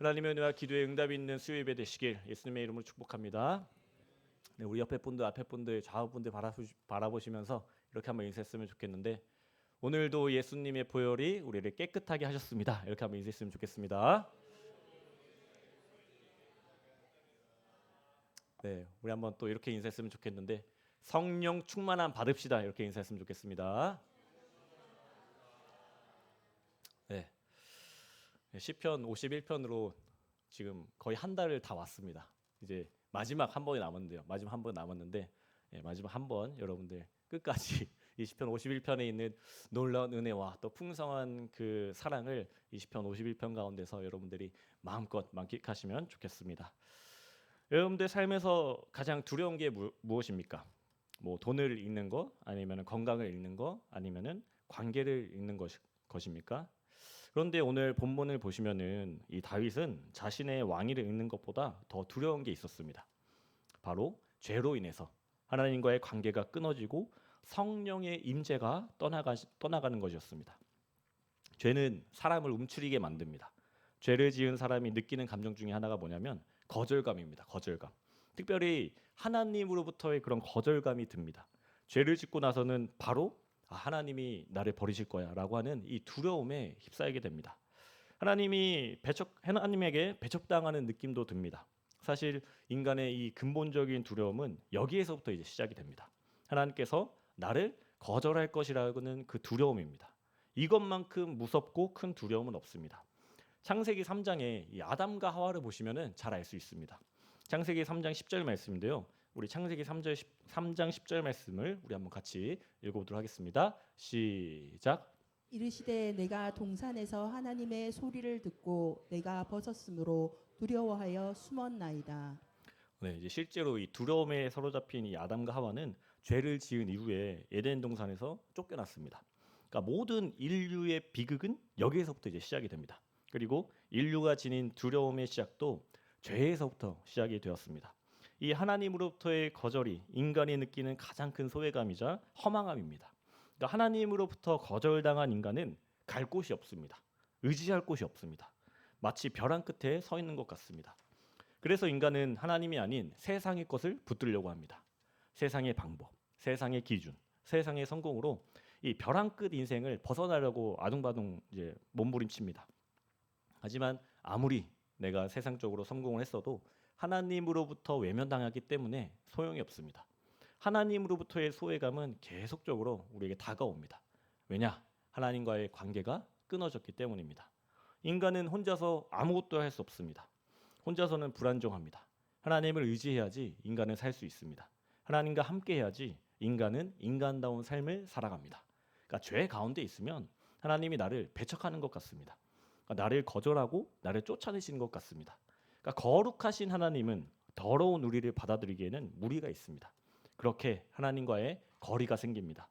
하나님의 은혜와 기도의 응답이 있는 수요 예배 되시길 예수님의 이름으로 축복합니다. 네, 우리 옆에 분들, 앞에 분들, 좌우 분들 바라보시면서 이렇게 한번 인사했으면 좋겠는데, 오늘도 예수님의 보혈이 우리를 깨끗하게 하셨습니다. 이렇게 한번 인사했으면 좋겠습니다. 네, 우리 한번 또 이렇게 인사했으면 좋겠는데, 성령 충만함 받읍시다. 이렇게 인사했으면 좋겠습니다. 네, 시편 51편으로 지금 거의 한 달을 다 왔습니다. 이제 마지막 한 번이 남았는데요. 마지막 한 번 남았는데, 마지막 한 번 여러분들 끝까지 이 시편 51편에 있는 놀라운 은혜와 또 풍성한 그 사랑을 이 시편 51편 가운데서 여러분들이 마음껏 만끽하시면 좋겠습니다. 여러분들 삶에서 가장 두려운 게 무엇입니까? 뭐 돈을 잃는 거, 아니면 건강을 잃는 거, 아니면은 관계를 잃는 것입니까? 그런데 오늘 본문을 보시면은 이 다윗은 자신의 왕위를 잃는 것보다 더 두려운 게 있었습니다. 바로 죄로 인해서 하나님과의 관계가 끊어지고 성령의 임재가 떠나가는 것이었습니다. 죄는 사람을 움츠리게 만듭니다. 죄를 지은 사람이 느끼는 감정 중에 하나가 뭐냐면 거절감입니다. 거절감. 특별히 하나님으로부터의 그런 거절감이 듭니다. 죄를 짓고 나서는 바로 하나님이 나를 버리실 거야라고 하는 이 두려움에 휩싸이게 됩니다. 하나님에게 배척당하는 느낌도 듭니다. 사실 인간의 이 근본적인 두려움은 여기에서부터 이제 시작이 됩니다. 하나님께서 나를 거절할 것이라는 그 두려움입니다. 이것만큼 무섭고 큰 두려움은 없습니다. 창세기 3장에 이 아담과 하와를 보시면은 잘 알 수 있습니다. 창세기 3장 10절 말씀인데요. 우리 창세기 3장 10절 말씀을 우리 한번 같이 읽어보도록 하겠습니다. 시작. 이르시되 내가 동산에서 하나님의 소리를 듣고 내가 벗었으므로 두려워하여 숨었나이다. 네, 이제 실제로 이 두려움에 사로잡힌 이 아담과 하와는 죄를 지은 이후에 에덴 동산에서 쫓겨났습니다. 그러니까 모든 인류의 비극은 여기에서부터 이제 시작이 됩니다. 그리고 인류가 지닌 두려움의 시작도 죄에서부터 시작이 되었습니다. 이 하나님으로부터의 거절이 인간이 느끼는 가장 큰 소외감이자 허망함입니다. 그러니까 하나님으로부터 거절당한 인간은 갈 곳이 없습니다. 의지할 곳이 없습니다. 마치 벼랑 끝에 서 있는 것 같습니다. 그래서 인간은 하나님이 아닌 세상의 것을 붙들려고 합니다. 세상의 방법, 세상의 기준, 세상의 성공으로 이 벼랑 끝 인생을 벗어나려고 아둥바둥 이제 몸부림칩니다. 하지만 아무리 내가 세상적으로 성공을 했어도 하나님으로부터 외면당하기 때문에 소용이 없습니다. 하나님으로부터의 소외감은 계속적으로 우리에게 다가옵니다. 왜냐? 하나님과의 관계가 끊어졌기 때문입니다. 인간은 혼자서 아무것도 할 수 없습니다. 혼자서는 불안정합니다. 하나님을 의지해야지 인간은 살 수 있습니다. 하나님과 함께 해야지 인간은 인간다운 삶을 살아갑니다. 그러니까 죄 가운데 있으면 하나님이 나를 배척하는 것 같습니다. 그러니까 나를 거절하고 나를 쫓아내시는 것 같습니다. 그러니까 거룩하신 하나님은 더러운 우리를 받아들이기에는 무리가 있습니다. 그렇게 하나님과의 거리가 생깁니다.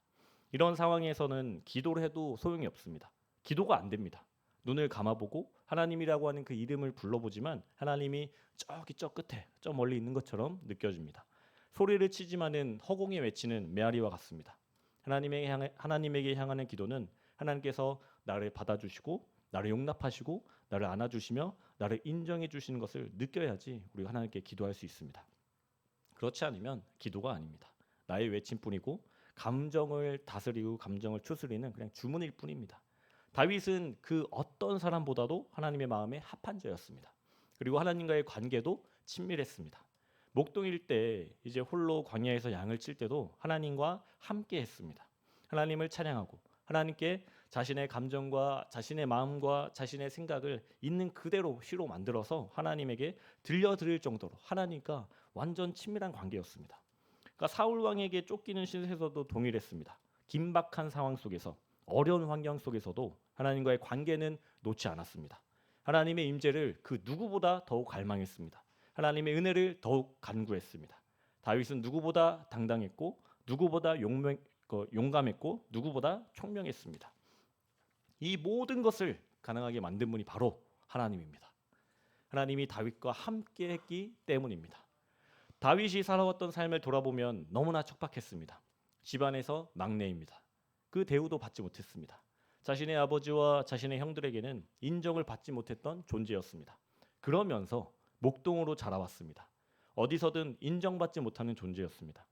이런 상황에서는 기도를 해도 소용이 없습니다. 기도가 안 됩니다. 눈을 감아보고 하나님이라고 하는 그 이름을 불러보지만 하나님이 저기 저 끝에 저 멀리 있는 것처럼 느껴집니다. 소리를 치지만은 허공에 외치는 메아리와 같습니다. 하나님에게 향하는 기도는 하나님께서 나를 받아주시고 나를 용납하시고 나를 안아주시며 나를 인정해 주시는 것을 느껴야지 우리가 하나님께 기도할 수 있습니다. 그렇지 않으면 기도가 아닙니다. 나의 외침뿐이고 감정을 다스리고 감정을 추스리는 그냥 주문일 뿐입니다. 다윗은 그 어떤 사람보다도 하나님의 마음에 합한 자였습니다. 그리고 하나님과의 관계도 친밀했습니다. 목동일 때 이제 홀로 광야에서 양을 칠 때도 하나님과 함께 했습니다. 하나님을 찬양하고 하나님께 자신의 감정과 자신의 마음과 자신의 생각을 있는 그대로 시로 만들어서 하나님에게 들려드릴 정도로 하나님과 완전 친밀한 관계였습니다. 그러니까 사울 왕에게 쫓기는 시에서도 동일했습니다. 긴박한 상황 속에서 어려운 환경 속에서도 하나님과의 관계는 놓지 않았습니다. 하나님의 임재를 그 누구보다 더욱 갈망했습니다. 하나님의 은혜를 더욱 간구했습니다. 다윗은 누구보다 당당했고 누구보다 용감했고 누구보다 총명했습니다. 이 모든 것을 가능하게 만든 분이 바로 하나님입니다. 하나님이 다윗과 함께 했기 때문입니다. 다윗이 살아왔던 삶을 돌아보면 너무나 척박했습니다. 집안에서 막내입니다. 그 대우도 받지 못했습니다. 자신의 아버지와 자신의 형들에게는 인정을 받지 못했던 존재였습니다. 그러면서 목동으로 자라왔습니다. 어디서든 인정받지 못하는 존재였습니다.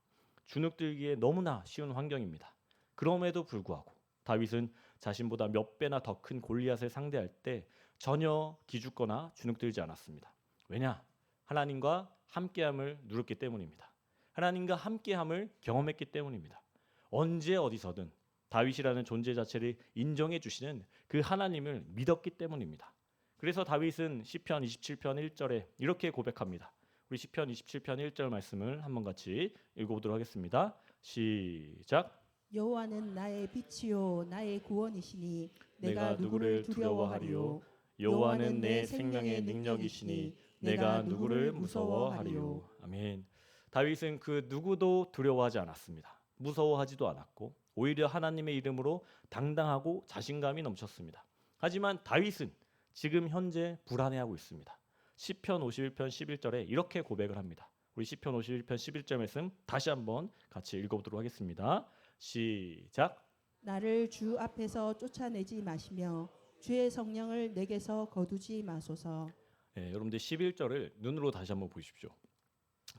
주눅들기에 너무나 쉬운 환경입니다. 그럼에도 불구하고 다윗은 자신보다 몇 배나 더 큰 골리앗을 상대할 때 전혀 기죽거나 주눅들지 않았습니다. 왜냐? 하나님과 함께함을 누렸기 때문입니다. 하나님과 함께함을 경험했기 때문입니다. 언제 어디서든 다윗이라는 존재 자체를 인정해 주시는 그 하나님을 믿었기 때문입니다. 그래서 다윗은 시편 27편 1절에 이렇게 고백합니다. 우리 시편 27편 1절 말씀을 한번 같이 읽어보도록 하겠습니다. 시작. 여호와는 나의 빛이요 나의 구원이시니 내가 누구를 두려워하리요? 여호와는 내 생명의 능력이시니 내가 누구를 무서워하리요? 아멘. 다윗은 그 누구도 두려워하지 않았습니다. 무서워하지도 않았고 오히려 하나님의 이름으로 당당하고 자신감이 넘쳤습니다. 하지만 다윗은 지금 현재 불안해하고 있습니다. 시편 51편 11절에 이렇게 고백을 합니다. 우리 시편 51편 11절 말씀 다시 한번 같이 읽어보도록 하겠습니다. 시작. 나를 주 앞에서 쫓아내지 마시며 주의 성령을 내게서 거두지 마소서. 여러분들 11절을 눈으로 다시 한번 보십시오.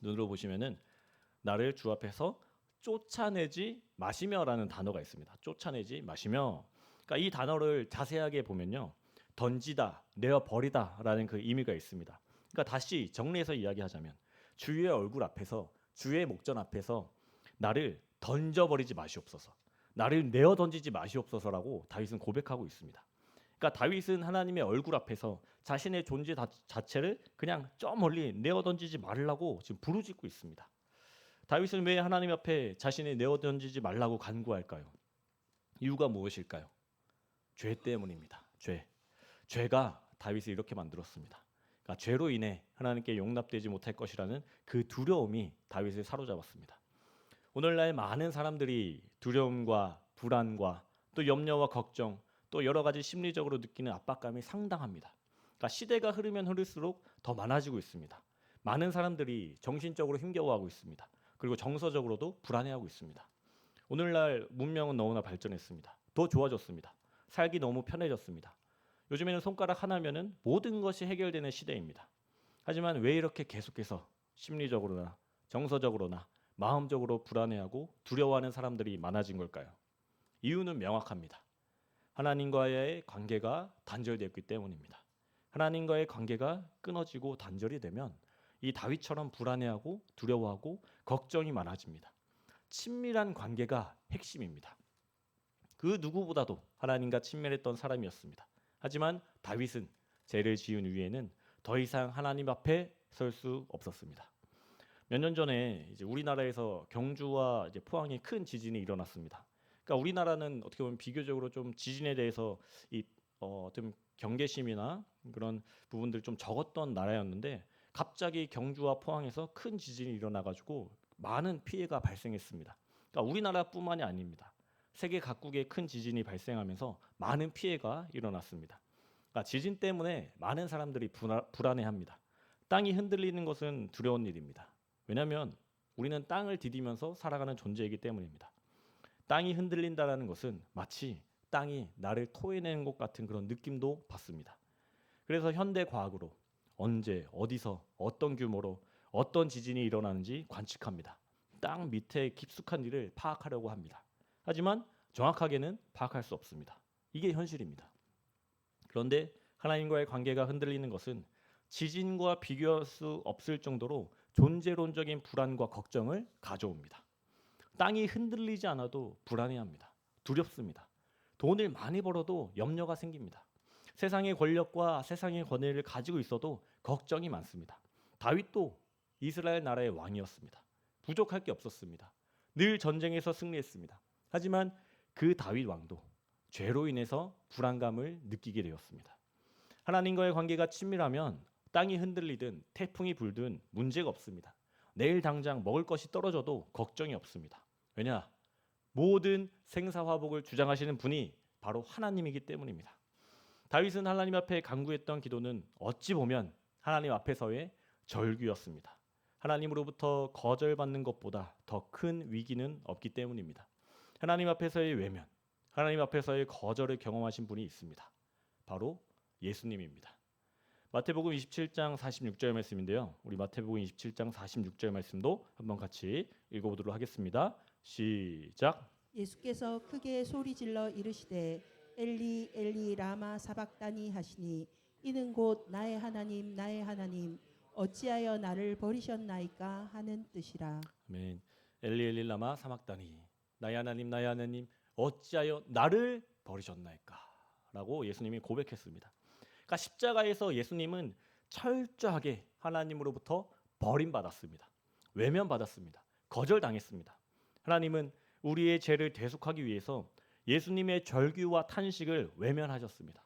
눈으로 보시면은 나를 주 앞에서 쫓아내지 마시며라는 단어가 있습니다. 쫓아내지 마시며. 그러니까 이 단어를 자세하게 보면요. 던지다, 내어 버리다라는 그 의미가 있습니다. 그러니까 다시 정리해서 이야기하자면 주의 얼굴 앞에서 주의 목전 앞에서 나를 던져버리지 마시옵소서. 나를 내어 던지지 마시옵소서라고 다윗은 고백하고 있습니다. 그러니까 다윗은 하나님의 얼굴 앞에서 자신의 존재 자체를 그냥 저 멀리 내어 던지지 말라고 지금 부르짖고 있습니다. 다윗은 왜 하나님 앞에 자신을 내어 던지지 말라고 간구할까요? 이유가 무엇일까요? 죄 때문입니다. 죄가 다윗을 이렇게 만들었습니다. 그러니까 죄로 인해 하나님께 용납되지 못할 것이라는 그 두려움이 다윗을 사로잡았습니다. 오늘날 많은 사람들이 두려움과 불안과 또 염려와 걱정 또 여러 가지 심리적으로 느끼는 압박감이 상당합니다. 그러니까 시대가 흐르면 흐를수록 더 많아지고 있습니다. 많은 사람들이 정신적으로 힘겨워하고 있습니다. 그리고 정서적으로도 불안해하고 있습니다. 오늘날 문명은 너무나 발전했습니다. 더 좋아졌습니다. 살기 너무 편해졌습니다. 요즘에는 손가락 하나면은 모든 것이 해결되는 시대입니다. 하지만 왜 이렇게 계속해서 심리적으로나 정서적으로나 마음적으로 불안해하고 두려워하는 사람들이 많아진 걸까요? 이유는 명확합니다. 하나님과의 관계가 단절되었기 때문입니다. 하나님과의 관계가 끊어지고 단절이 되면 이 다윗처럼 불안해하고 두려워하고 걱정이 많아집니다. 친밀한 관계가 핵심입니다. 그 누구보다도 하나님과 친밀했던 사람이었습니다. 하지만 다윗은 죄를 지은 이후에는 더 이상 하나님 앞에 설 수 없었습니다. 몇 년 전에 이제 우리나라에서 경주와 이제 포항에 큰 지진이 일어났습니다. 그러니까 우리나라는 어떻게 보면 비교적으로 좀 지진에 대해서 좀 경계심이나 그런 부분들 좀 적었던 나라였는데 갑자기 경주와 포항에서 큰 지진이 일어나가지고 많은 피해가 발생했습니다. 그러니까 우리나라뿐만이 아닙니다. 세계 각국에 큰 지진이 발생하면서 많은 피해가 일어났습니다. 그러니까 지진 때문에 많은 사람들이 불안해합니다. 땅이 흔들리는 것은 두려운 일입니다. 왜냐하면 우리는 땅을 디디면서 살아가는 존재이기 때문입니다. 땅이 흔들린다는 것은 마치 땅이 나를 토해내는 것 같은 그런 느낌도 받습니다. 그래서 현대 과학으로 언제, 어디서, 어떤 규모로 어떤 지진이 일어나는지 관측합니다. 땅 밑에 깊숙한 일을 파악하려고 합니다. 하지만 정확하게는 파악할 수 없습니다. 이게 현실입니다. 그런데 하나님과의 관계가 흔들리는 것은 지진과 비교할 수 없을 정도로 존재론적인 불안과 걱정을 가져옵니다. 땅이 흔들리지 않아도 불안해합니다. 두렵습니다. 돈을 많이 벌어도 염려가 생깁니다. 세상의 권력과 세상의 권위를 가지고 있어도 걱정이 많습니다. 다윗도 이스라엘 나라의 왕이었습니다. 부족할 게 없었습니다. 늘 전쟁에서 승리했습니다. 하지만 그 다윗 왕도 죄로 인해서 불안감을 느끼게 되었습니다. 하나님과의 관계가 친밀하면 땅이 흔들리든 태풍이 불든 문제가 없습니다. 내일 당장 먹을 것이 떨어져도 걱정이 없습니다. 왜냐? 모든 생사화복을 주장하시는 분이 바로 하나님이기 때문입니다. 다윗은 하나님 앞에 간구했던 기도는 어찌 보면 하나님 앞에서의 절규였습니다. 하나님으로부터 거절받는 것보다 더 큰 위기는 없기 때문입니다. 하나님 앞에서의 외면, 하나님 앞에서의 거절을 경험하신 분이 있습니다. 바로 예수님입니다. 마태복음 27장 46절 말씀인데요. 우리 마태복음 27장 46절 말씀도 한번 같이 읽어보도록 하겠습니다. 시작. 예수께서 크게 소리질러 이르시되 엘리 엘리 라마 사박다니 하시니 이는 곧 나의 하나님 어찌하여 나를 버리셨나이까 하는 뜻이라. 아멘. 엘리 엘리 라마 사막다니 나의 하나님 어찌하여 나를 버리셨나이까 라고 예수님이 고백했습니다. 그러니까 십자가에서 예수님은 철저하게 하나님으로부터 버림받았습니다. 외면받았습니다. 거절당했습니다. 하나님은 우리의 죄를 대속하기 위해서 예수님의 절규와 탄식을 외면하셨습니다.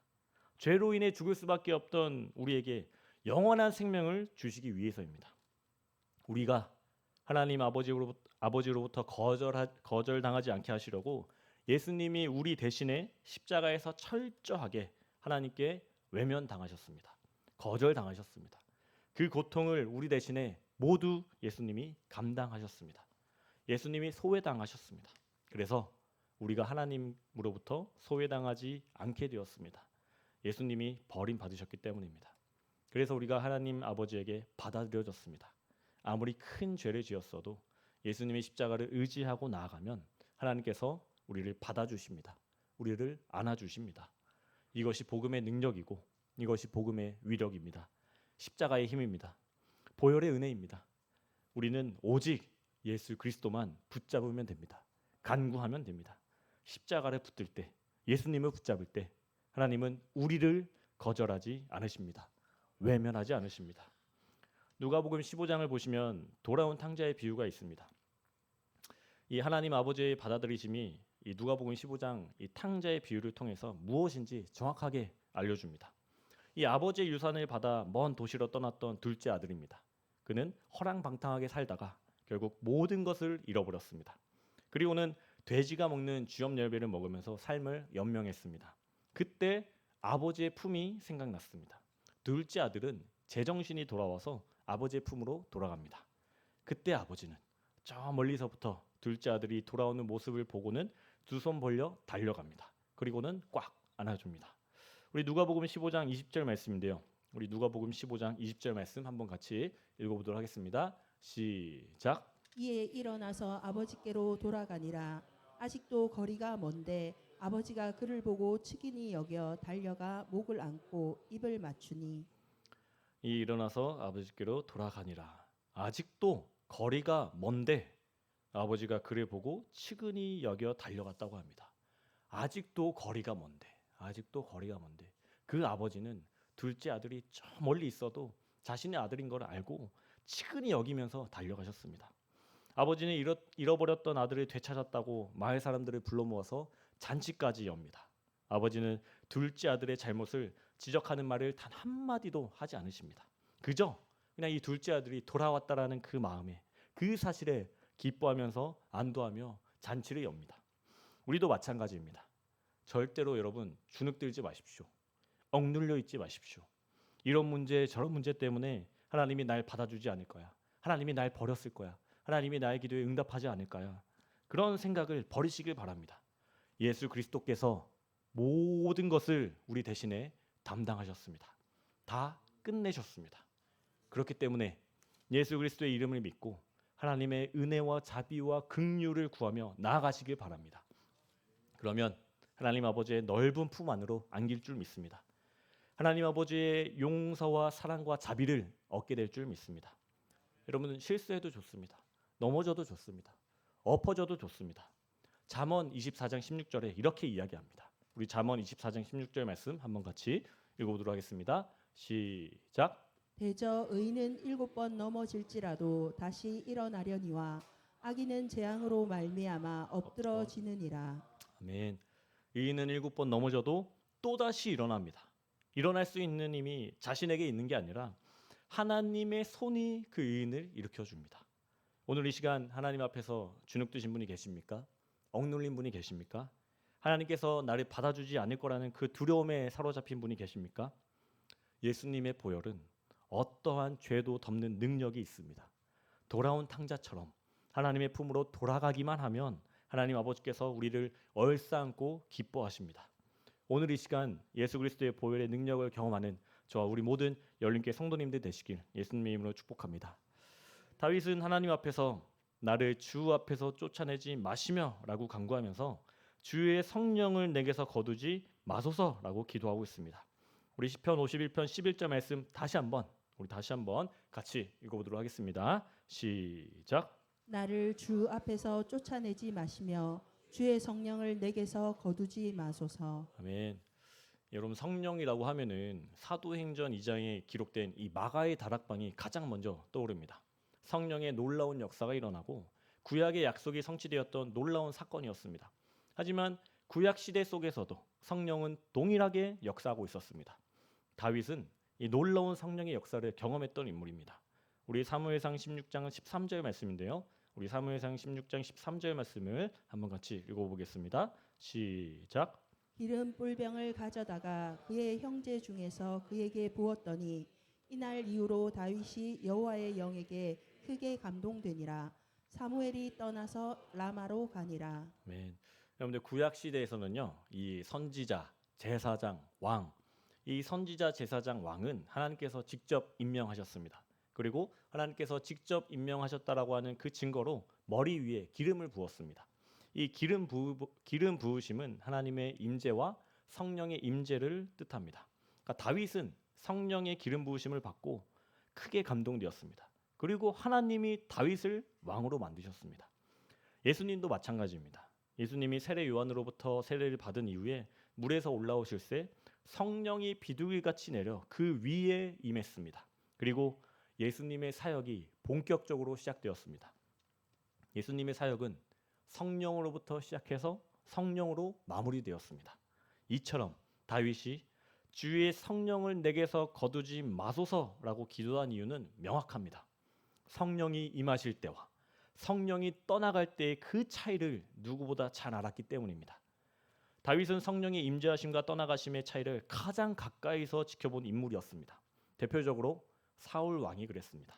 죄로 인해 죽을 수밖에 없던 우리에게 영원한 생명을 주시기 위해서입니다. 우리가 하나님 아버지로부터 거절당하지 않게 하시려고 예수님이 우리 대신에 십자가에서 철저하게 하나님께 외면당하셨습니다. 거절당하셨습니다. 그 고통을 우리 대신에 모두 예수님이 감당하셨습니다. 예수님이 소외당하셨습니다. 그래서 우리가 하나님으로부터 소외당하지 않게 되었습니다. 예수님이 버림받으셨기 때문입니다. 그래서 우리가 하나님 아버지에게 받아들여졌습니다. 아무리 큰 죄를 지었어도 예수님의 십자가를 의지하고 나아가면 하나님께서 우리를 받아주십니다. 우리를 안아주십니다. 이것이 복음의 능력이고 이것이 복음의 위력입니다. 십자가의 힘입니다. 보혈의 은혜입니다. 우리는 오직 예수 그리스도만 붙잡으면 됩니다. 간구하면 됩니다. 십자가를 붙들 때, 예수님을 붙잡을 때 하나님은 우리를 거절하지 않으십니다. 외면하지 않으십니다. 누가복음 15장을 보시면 돌아온 탕자의 비유가 있습니다. 이 하나님 아버지의 받아들이심이 이 누가복음 15장 이 탕자의 비유를 통해서 무엇인지 정확하게 알려줍니다. 이 아버지의 유산을 받아 먼 도시로 떠났던 둘째 아들입니다. 그는 허랑방탕하게 살다가 결국 모든 것을 잃어버렸습니다. 그리고는 돼지가 먹는 쥐염열매를 먹으면서 삶을 연명했습니다. 그때 아버지의 품이 생각났습니다. 둘째 아들은 제정신이 돌아와서 아버지의 품으로 돌아갑니다. 그때 아버지는 저 멀리서부터 둘째 아들이 돌아오는 모습을 보고는 두 손 벌려 달려갑니다. 그리고는 꽉 안아줍니다. 우리 누가복음 15장 20절 말씀인데요. 우리 누가복음 15장 20절 말씀 한번 같이 읽어보도록 하겠습니다. 시작. 이에 일어나서 아버지께로 돌아가니라. 아직도 거리가 먼데 아버지가 그를 보고 측은히 여겨 달려가 목을 안고 입을 맞추니. 이 일어나서 아버지께로 돌아가니라. 아직도 거리가 먼데 아버지가 그를 보고 측은히 여겨 달려갔다고 합니다. 아직도 거리가 먼데 그 아버지는 둘째 아들이 저 멀리 있어도 자신의 아들인 걸 알고 측은히 여기면서 달려가셨습니다. 아버지는 잃어버렸던 아들을 되찾았다고 마을 사람들을 불러 모아서 잔치까지 엽니다. 아버지는 둘째 아들의 잘못을 지적하는 말을 단 한마디도 하지 않으십니다. 그저 그냥 이 둘째 아들이 돌아왔다라는 그 마음에 그 사실에 기뻐하면서 안도하며 잔치를 엽니다. 우리도 마찬가지입니다. 절대로 여러분 주눅들지 마십시오. 억눌려 있지 마십시오. 이런 문제 저런 문제 때문에 하나님이 날 받아주지 않을 거야. 하나님이 날 버렸을 거야. 하나님이 나의 기도에 응답하지 않을 거야. 그런 생각을 버리시길 바랍니다. 예수 그리스도께서 모든 것을 우리 대신에 담당하셨습니다. 다 끝내셨습니다. 그렇기 때문에 예수 그리스도의 이름을 믿고 하나님의 은혜와 자비와 긍휼을 구하며 나아가시길 바랍니다. 그러면 하나님 아버지의 넓은 품 안으로 안길 줄 믿습니다. 하나님 아버지의 용서와 사랑과 자비를 얻게 될 줄 믿습니다. 여러분은 실수해도 좋습니다. 넘어져도 좋습니다. 엎어져도 좋습니다. 잠언 24장 16절에 이렇게 이야기합니다. 우리 잠언 24장 16절 말씀 한번 같이 읽어보도록 하겠습니다. 시작. 대저 의인은 7번 넘어질지라도 다시 일어나려니와 악인은 재앙으로 말미암아 엎드러지느니라. 아멘. 의인은 7번 넘어져도 또다시 일어납니다. 일어날 수 있는 힘이 자신에게 있는 게 아니라 하나님의 손이 그 의인을 일으켜줍니다. 오늘 이 시간 하나님 앞에서 주눅드신 분이 계십니까? 억눌린 분이 계십니까? 하나님께서 나를 받아주지 않을 거라는 그 두려움에 사로잡힌 분이 계십니까? 예수님의 보혈은 어떠한 죄도 덮는 능력이 있습니다. 돌아온 탕자처럼 하나님의 품으로 돌아가기만 하면 하나님 아버지께서 우리를 얼싸안고 기뻐하십니다. 오늘 이 시간 예수 그리스도의 보혈의 능력을 경험하는 저와 우리 모든 열린교회 성도님들 되시길 예수님의 이름으로 축복합니다. 다윗은 하나님 앞에서 나를 주 앞에서 쫓아내지 마시며라고 간구하면서 주의 성령을 내게서 거두지 마소서라고 기도하고 있습니다. 우리 시편 51편 11절 말씀 다시 한번 같이 읽어보도록 하겠습니다. 시작. 나를 주 앞에서 쫓아내지 마시며 주의 성령을 내게서 거두지 마소서. 아멘. 여러분, 성령이라고 하면은 사도행전 2장에 기록된 이 마가의 다락방이 가장 먼저 떠오릅니다. 성령의 놀라운 역사가 일어나고 구약의 약속이 성취되었던 놀라운 사건이었습니다. 하지만 구약 시대 속에서도 성령은 동일하게 역사하고 있었습니다. 다윗은 이 놀라운 성령의 역사를 경험했던 인물입니다. 우리 사무엘상 16장 13절 말씀인데요. 우리 사무엘상 16장 13절 말씀을 한번 같이 읽어보겠습니다. 시작. 기름 뿔병을 가져다가 그의 형제 중에서 그에게 부었더니 이날 이후로 다윗이 여호와의 영에게 크게 감동되니라. 사무엘이 떠나서 라마로 가니라. 아멘. 여러분들, 구약 시대에서는요, 이 선지자, 제사장, 왕, 이 선지자, 제사장, 왕은 하나님께서 직접 임명하셨습니다. 그리고 하나님께서 직접 임명하셨다라고 하는 그 증거로 머리 위에 기름을 부었습니다. 이 기름 부으심은 하나님의 임재와 성령의 임재를 뜻합니다. 그러니까 다윗은 성령의 기름 부으심을 받고 크게 감동되었습니다. 그리고 하나님이 다윗을 왕으로 만드셨습니다. 예수님도 마찬가지입니다. 예수님이 세례 요한으로부터 세례를 받은 이후에 물에서 올라오실 때 성령이 비둘기같이 내려 그 위에 임했습니다. 그리고 예수님의 사역이 본격적으로 시작되었습니다. 예수님의 사역은 성령으로부터 시작해서 성령으로 마무리되었습니다. 이처럼 다윗이 주의 성령을 내게서 거두지 마소서라고 기도한 이유는 명확합니다. 성령이 임하실 때와 성령이 떠나갈 때의 그 차이를 누구보다 잘 알았기 때문입니다. 다윗은 성령의 임재하심과 떠나가심의 차이를 가장 가까이서 지켜본 인물이었습니다. 대표적으로 사울 왕이 그랬습니다.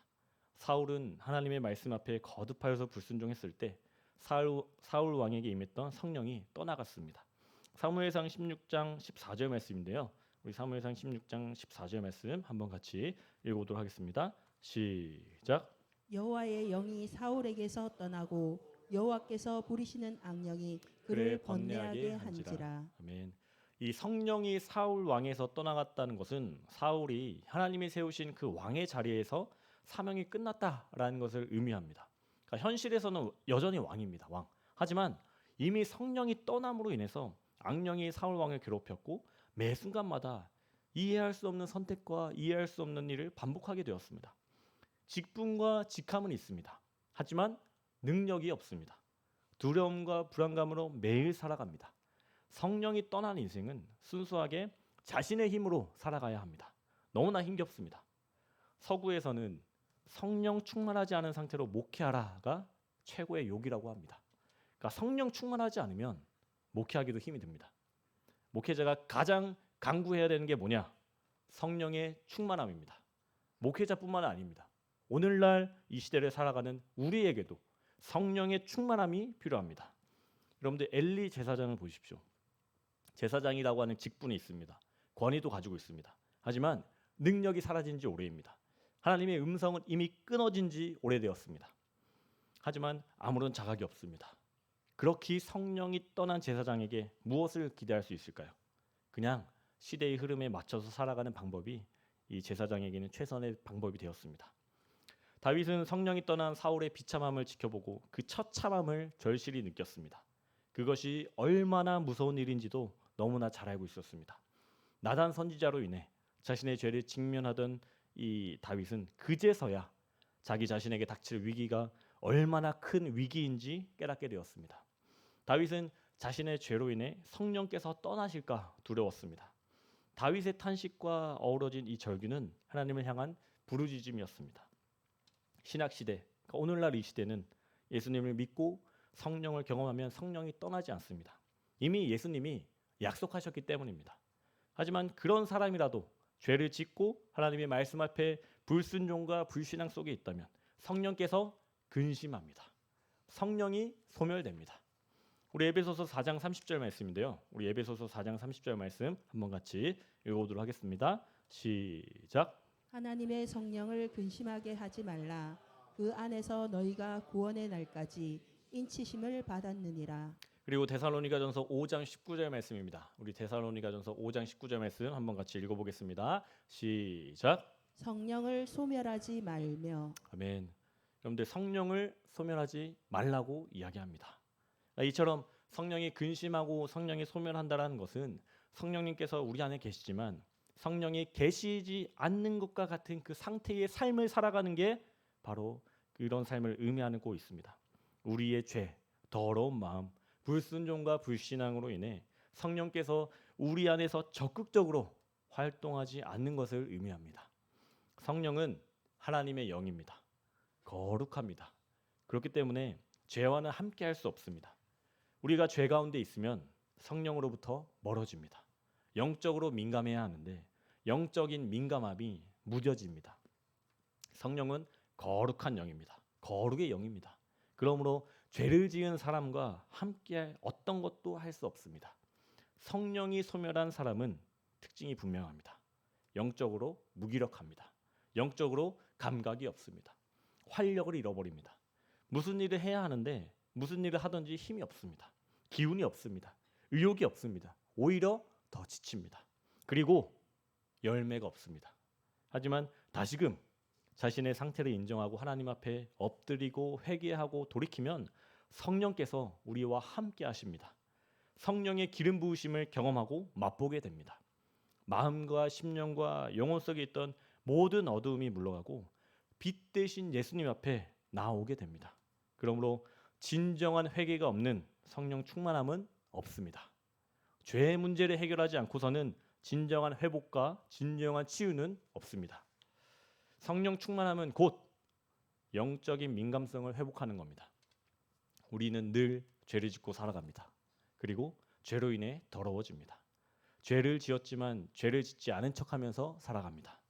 사울은 하나님의 말씀 앞에 거듭하여서 불순종했을 때 사울 왕에게 임했던 성령이 떠나갔습니다. 사무엘상 16장 14절 말씀인데요. 우리 사무엘상 16장 14절 말씀 한번 같이 읽어보도록 하겠습니다. 시작. 여호와의 영이 사울에게서 떠나고 여호와께서 부리시는 악령이 그를 번뇌하게 한지라. 아멘. 이 성령이 사울 왕에서 떠나갔다는 것은 사울이 하나님이 세우신 그 왕의 자리에서 사명이 끝났다라는 것을 의미합니다. 그러니까 현실에서는 여전히 왕입니다. 왕. 하지만 이미 성령이 떠남으로 인해서 악령이 사울 왕을 괴롭혔고 매 순간마다 이해할 수 없는 선택과 이해할 수 없는 일을 반복하게 되었습니다. 직분과 직함은 있습니다. 하지만 능력이 없습니다. 두려움과 불안감으로 매일 살아갑니다. 성령이 떠난 인생은 순수하게 자신의 힘으로 살아가야 합니다. 너무나 힘겹습니다. 서구에서는 성령 충만하지 않은 상태로 목회하라가 최고의 욕이라고 합니다. 그러니까 성령 충만하지 않으면 목회하기도 힘이 듭니다. 목회자가 가장 강구해야 되는 게 뭐냐? 성령의 충만함입니다. 목회자뿐만 아닙니다. 오늘날 이 시대를 살아가는 우리에게도 성령의 충만함이 필요합니다. 여러분들, 엘리 제사장을 보십시오. 제사장이라고 하는 직분이 있습니다. 권위도 가지고 있습니다. 하지만 능력이 사라진 지 오래입니다. 하나님의 음성은 이미 끊어진 지 오래되었습니다. 하지만 아무런 자각이 없습니다. 그렇게 성령이 떠난 제사장에게 무엇을 기대할 수 있을까요? 그냥 시대의 흐름에 맞춰서 살아가는 방법이 이 제사장에게는 최선의 방법이 되었습니다. 다윗은 성령이 떠난 사울의 비참함을 지켜보고 그 처참함을 절실히 느꼈습니다. 그것이 얼마나 무서운 일인지도 너무나 잘 알고 있었습니다. 나단 선지자로 인해 자신의 죄를 직면하던 이 다윗은 그제서야 자기 자신에게 닥칠 위기가 얼마나 큰 위기인지 깨닫게 되었습니다. 다윗은 자신의 죄로 인해 성령께서 떠나실까 두려웠습니다. 다윗의 탄식과 어우러진 이 절규는 하나님을 향한 부르짖음이었습니다. 신약시대, 그러니까 오늘날 이 시대는 예수님을 믿고 성령을 경험하면 성령이 떠나지 않습니다. 이미 예수님이 약속하셨기 때문입니다. 하지만 그런 사람이라도 죄를 짓고 하나님의 말씀 앞에 불순종과 불신앙 속에 있다면 성령께서 근심합니다. 성령이 소멸됩니다. 우리 에베소서 4장 30절 말씀인데요. 우리 에베소서 4장 30절 말씀 한번 같이 읽어보도록 하겠습니다. 시작. 하나님의 성령을 근심하게 하지 말라. 그 안에서 너희가 구원의 날까지 인치심을 받았느니라. 그리고 데살로니가전서 5장 19절 말씀입니다. 우리 데살로니가전서 5장 19절 말씀 한번 같이 읽어보겠습니다. 시작. 성령을 소멸하지 말며. 아멘. 여러분들 성령을 소멸하지 말라고 이야기합니다. 이처럼 성령이 근심하고 성령이 소멸한다라는 것은 성령님께서 우리 안에 계시지만 성령이 계시지 않는 것과 같은 그 상태의 삶을 살아가는 게 바로 그런 삶을 의미하고 있습니다. 우리의 죄, 더러운 마음, 불순종과 불신앙으로 인해 성령께서 우리 안에서 적극적으로 활동하지 않는 것을 의미합니다. 성령은 하나님의 영입니다. 거룩합니다. 그렇기 때문에 죄와는 함께할 수 없습니다. 우리가 죄 가운데 있으면 성령으로부터 멀어집니다. 영적으로 민감해야 하는데 영적인 민감함이 무뎌집니다. 성령은 거룩한 영입니다. 거룩의 영입니다. 그러므로 죄를 지은 사람과 함께 어떤 것도 할 수 없습니다. 성령이 소멸한 사람은 특징이 분명합니다. 영적으로 무기력합니다. 영적으로 감각이 없습니다. 활력을 잃어버립니다. 무슨 일을 해야 하는데 무슨 일을 하든지 힘이 없습니다. 기운이 없습니다. 의욕이 없습니다. 오히려 더 지칩니다. 그리고 열매가 없습니다. 하지만 다시금 자신의 상태를 인정하고 하나님 앞에 엎드리고 회개하고 돌이키면 성령께서 우리와 함께 하십니다. 성령의 기름 부으심을 경험하고 맛보게 됩니다. 마음과 심령과 영혼 속에 있던 모든 어두움이 물러가고 빛 대신 예수님 앞에 나오게 됩니다. 그러므로 진정한 회개가 없는 성령 충만함은 없습니다. 죄의 문제를 해결하지 않고서는 진정한 회복과 진정한 치유는 없습니다. 성령 충만함은 곧 영적인 민감성을 회복하는 겁니다. 우리는 늘 죄를 짓고 살아갑니다. 그리고 죄로 인해 더러워집니다. 죄를 지었지만 죄를 짓지 않은 척하면서 살아갑니다.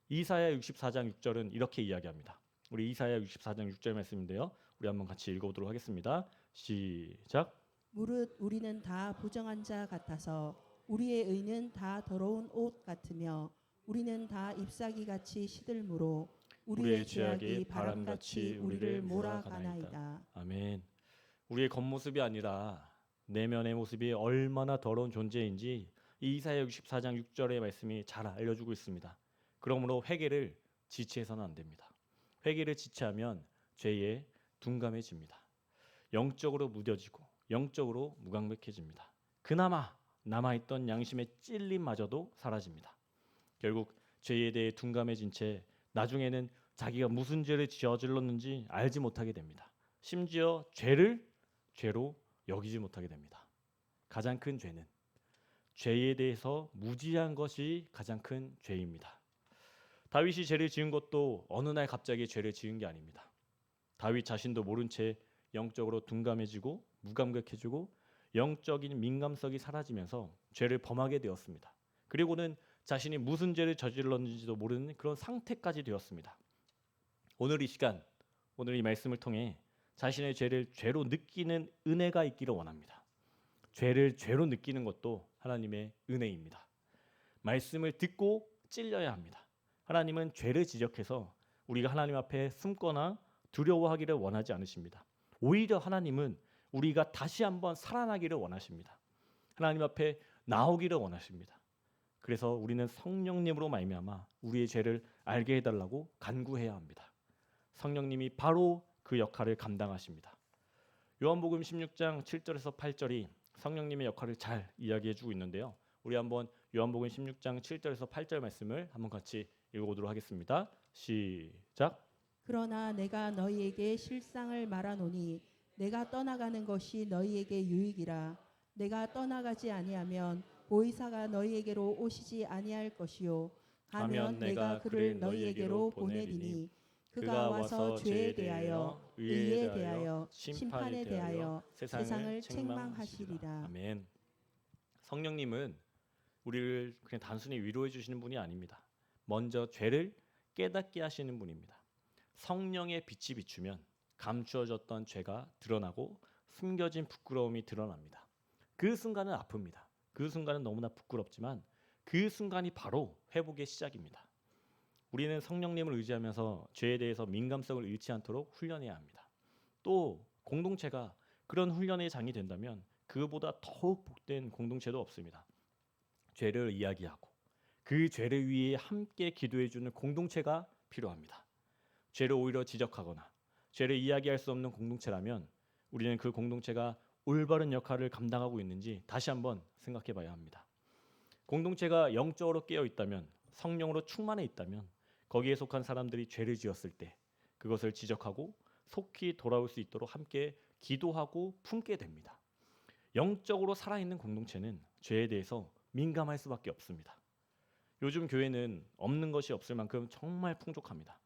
이사야 64장 6절은 이렇게 이야기합니다. 우리 이사야 64장 6절 말씀인데요. 우리 한번 같이 읽어보도록 하겠습니다. 시작. 무릇 우리는 다 부정한 자 같아서 우리의 의는 다 더러운 옷 같으며 우리는 다 잎사귀 같이 시들므로 우리의 죄악이 바람같이 우리를 몰아가나이다. 아멘. 우리의 겉모습이 아니라 내면의 모습이 얼마나 더러운 존재인지 이 이사야 64장 6절의 말씀이 잘 알려주고 있습니다. 그러므로 회개를 지체해서는 안 됩니다. 회개를 지체하면 죄에 둔감해집니다. 영적으로 무뎌지고 영적으로 무감각해집니다. 그나마 남아있던 양심의 찔림마저도 사라집니다. 결국 죄에 대해 둔감해진 채 나중에는 자기가 무슨 죄를 저질렀는지 알지 못하게 됩니다. 심지어 죄를 죄로 여기지 못하게 됩니다. 가장 큰 죄는 죄에 대해서 무지한 것이 가장 큰 죄입니다. 다윗이 죄를 지은 것도 어느 날 갑자기 죄를 지은 게 아닙니다. 다윗 자신도 모른 채 영적으로 둔감해지고 무감각해지고 영적인 민감성이 사라지면서 죄를 범하게 되었습니다. 그리고는 자신이 무슨 죄를 저질렀는지도 모르는 그런 상태까지 되었습니다. 오늘 이 시간, 오늘 이 말씀을 통해 자신의 죄를 죄로 느끼는 은혜가 있기를 원합니다. 죄를 죄로 느끼는 것도 하나님의 은혜입니다. 말씀을 듣고 찔려야 합니다. 하나님은 죄를 지적해서 우리가 하나님 앞에 숨거나 두려워하기를 원하지 않으십니다. 오히려 하나님은 우리가 다시 한번 살아나기를 원하십니다. 하나님 앞에 나오기를 원하십니다. 그래서 우리는 성령님으로 말미암아 우리의 죄를 알게 해달라고 간구해야 합니다. 성령님이 바로 그 역할을 감당하십니다. 요한복음 16장 7절에서 8절이 성령님의 역할을 잘 이야기해주고 있는데요. 우리 한번 요한복음 16장 7절에서 8절 말씀을 한번 같이 읽어보도록 하겠습니다. 시작. 그러나 내가 너희에게 실상을 말하노니 내가 떠나가는 것이 너희에게 유익이라. 내가 떠나가지 아니하면 보이사가 너희에게로 오시지 아니할 것이요 가면 내가 그를 너희에게로 보내리니 그가 와서 죄에 대하여 의에 대하여 심판에 대하여 세상을 책망하시리라. 아멘. 성령님은 우리를 그냥 단순히 위로해 주시는 분이 아닙니다. 먼저 죄를 깨닫게 하시는 분입니다. 성령의 빛이 비추면 감추어졌던 죄가 드러나고 숨겨진 부끄러움이 드러납니다. 그 순간은 아픕니다. 그 순간은 너무나 부끄럽지만 그 순간이 바로 회복의 시작입니다. 우리는 성령님을 의지하면서 죄에 대해서 민감성을 잃지 않도록 훈련해야 합니다. 또 공동체가 그런 훈련의 장이 된다면 그보다 더욱 복된 공동체도 없습니다. 죄를 이야기하고 그 죄를 위해 함께 기도해주는 공동체가 필요합니다. 죄를 오히려 지적하거나 죄를 이야기할 수 없는 공동체라면 우리는 그 공동체가 올바른 역할을 감당하고 있는지 다시 한번 생각해 봐야 합니다. 공동체가 영적으로 깨어 있다면, 성령으로 충만해 있다면 거기에 속한 사람들이 죄를 지었을 때 그것을 지적하고 속히 돌아올 수 있도록 함께 기도하고 품게 됩니다. 영적으로 살아있는 공동체는 죄에 대해서 민감할 수밖에 없습니다. 요즘 교회는 없는 것이 없을 만큼 정말 풍족합니다.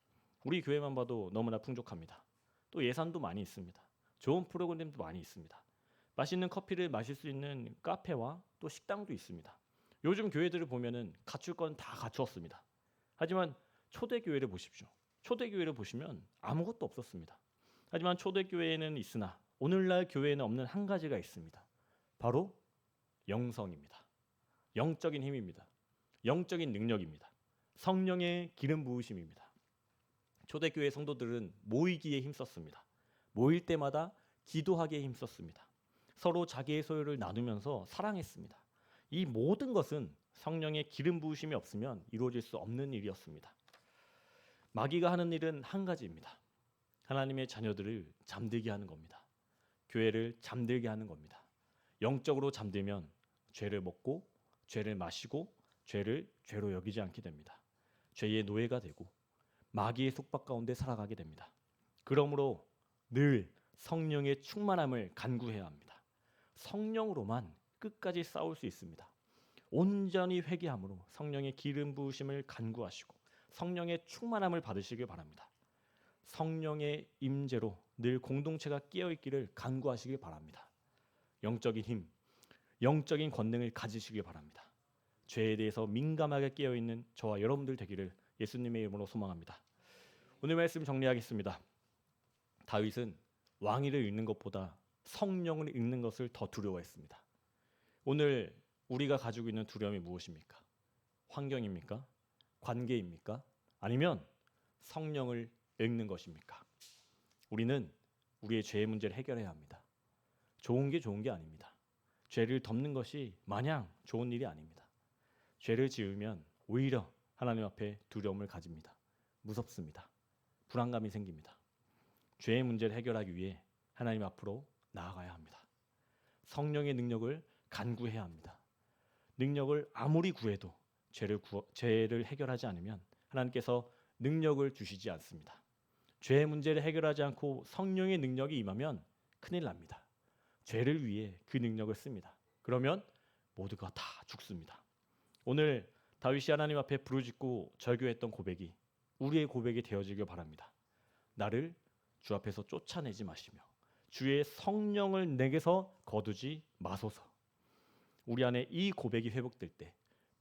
우리 교회만 봐도 너무나 풍족합니다. 또 예산도 많이 있습니다. 좋은 프로그램도 많이 있습니다. 맛있는 커피를 마실 수 있는 카페와 또 식당도 있습니다. 요즘 교회들을 보면은 갖출 건 다 갖추었습니다. 하지만 초대교회를 보십시오. 초대교회를 보시면 아무것도 없었습니다. 하지만 초대교회에는 있으나 오늘날 교회에는 없는 한 가지가 있습니다. 바로 영성입니다. 영적인 힘입니다. 영적인 능력입니다. 성령의 기름 부으심입니다. 초대교회 성도들은 모이기에 힘썼습니다. 모일 때마다 기도하기에 힘썼습니다. 서로 자기의 소유를 나누면서 사랑했습니다. 이 모든 것은 성령의 기름 부으심이 없으면 이루어질 수 없는 일이었습니다. 마귀가 하는 일은 한 가지입니다. 하나님의 자녀들을 잠들게 하는 겁니다. 교회를 잠들게 하는 겁니다. 영적으로 잠들면 죄를 먹고 죄를 마시고 죄를 죄로 여기지 않게 됩니다. 죄의 노예가 되고 마귀의 속박 가운데 살아가게 됩니다. 그러므로 늘 성령의 충만함을 간구해야 합니다. 성령으로만 끝까지 싸울 수 있습니다. 온전히 회개함으로 성령의 기름 부으심을 간구하시고 성령의 충만함을 받으시길 바랍니다. 성령의 임재로 늘 공동체가 깨어 있기를 간구하시길 바랍니다. 영적인 힘, 영적인 권능을 가지시길 바랍니다. 죄에 대해서 민감하게 깨어 있는 저와 여러분들 되기를 예수님의 이름으로 소망합니다. 오늘 말씀 정리하겠습니다. 다윗은 왕위를 잃는 것보다 성령을 잃는 것을 더 두려워했습니다. 오늘 우리가 가지고 있는 두려움이 무엇입니까? 환경입니까? 관계입니까? 아니면 성령을 읽는 것입니까? 우리는 우리의 죄의 문제를 해결해야 합니다. 좋은 게 아닙니다. 죄를 덮는 것이 마냥 좋은 일이 아닙니다. 죄를 지으면 오히려 하나님 앞에 두려움을 가집니다. 무섭습니다. 불안감이 생깁니다. 죄의 문제를 해결하기 위해 하나님 앞으로 나아가야 합니다. 성령의 능력을 간구해야 합니다. 능력을 아무리 구해도 죄를 해결하지 않으면 하나님께서 능력을 주시지 않습니다. 죄의 문제를 해결하지 않고 성령의 능력이 임하면 큰일 납니다. 죄를 위해 그 능력을 씁니다. 그러면 모두가 다 죽습니다. 오늘 다윗이 하나님 앞에 부르짖고 절규했던 고백이 우리의 고백이 되어지길 바랍니다. 나를 주 앞에서 쫓아내지 마시며 주의 성령을 내게서 거두지 마소서. 우리 안에 이 고백이 회복될 때